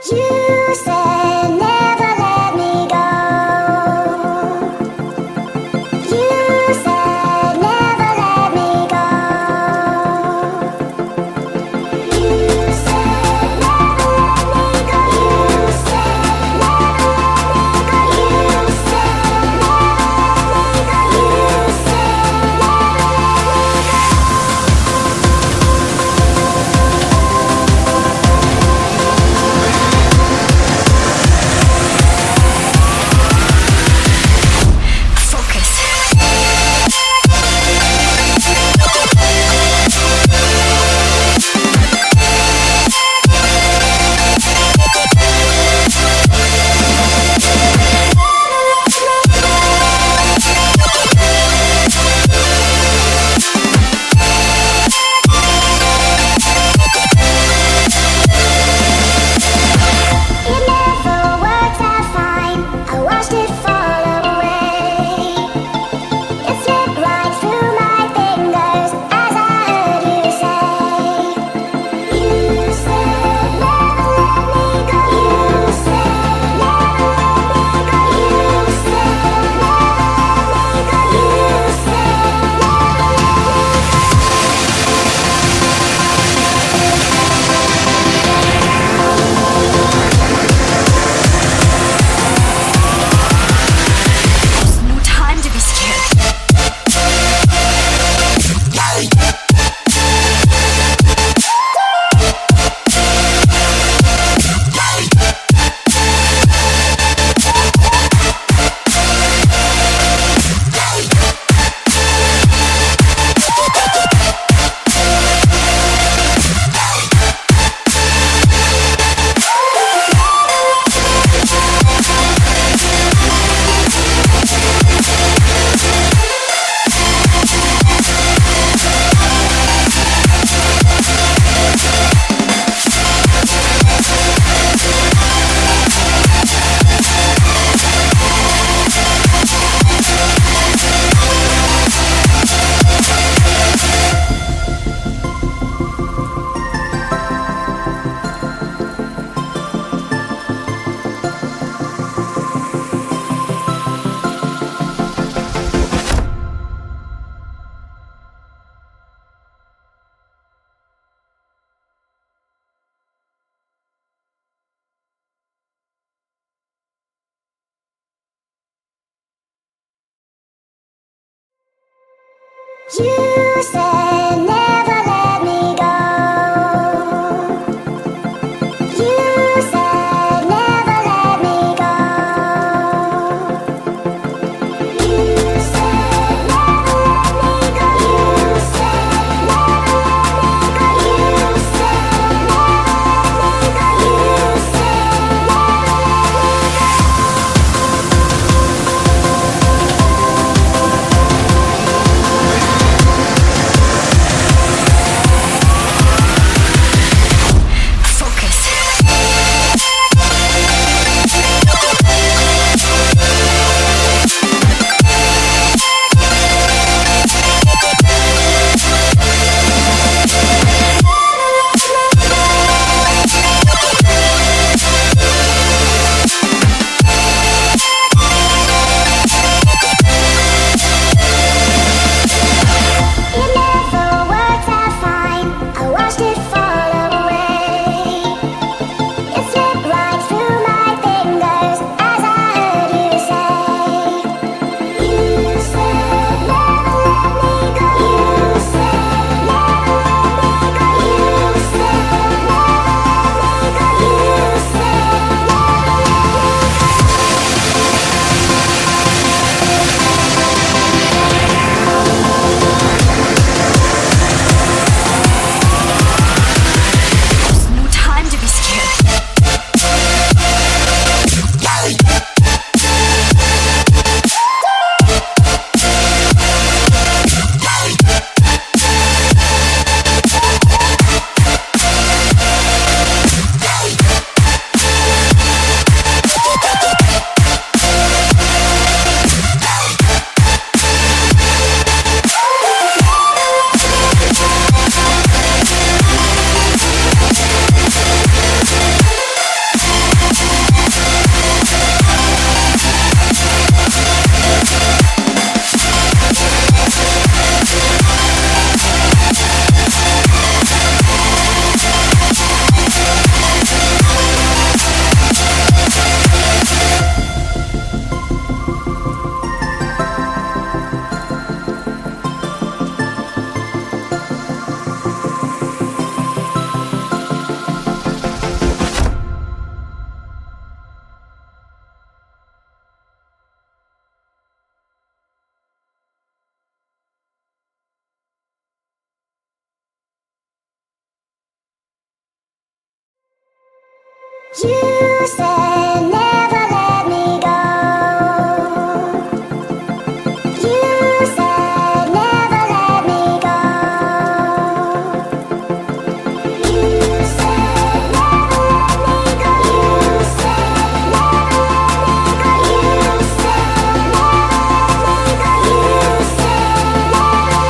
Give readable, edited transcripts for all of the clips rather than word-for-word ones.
You said never let me go. You said never let me go. You said never let me go. You said never let me go. You said never let me go. You said you said never let me go. You said never let me go. You said never let me go. You said never let me go. You said never let me go. You said never let me go. You said never let me go. You said never let me go. You said never let me go. You said never let me go. You said never let me go. You said never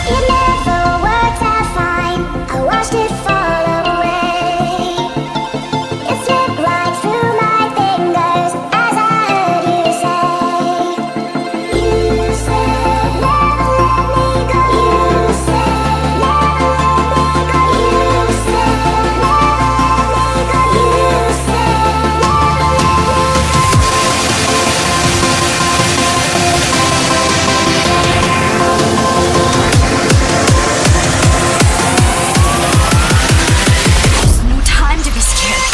It never worked out fine. I watched it fall away. It slipped right through my fingers as I heard you say. You said never let me go. You said never let me go. You said never let me go. You said never There's no time to be scared.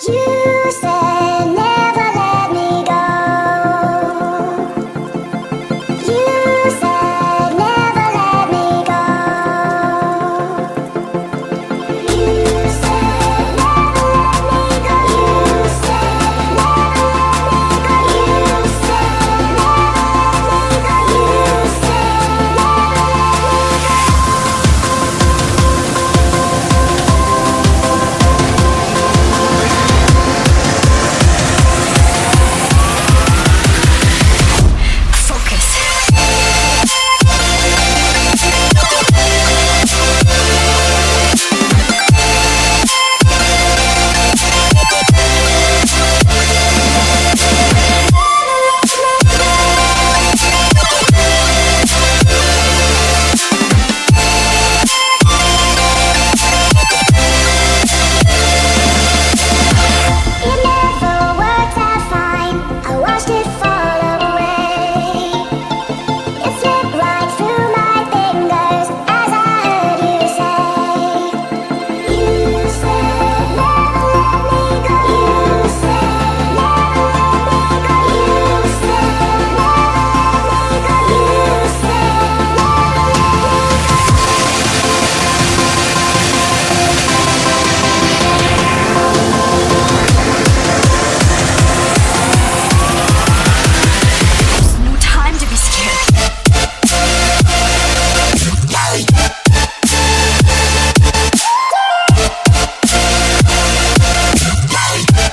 You said never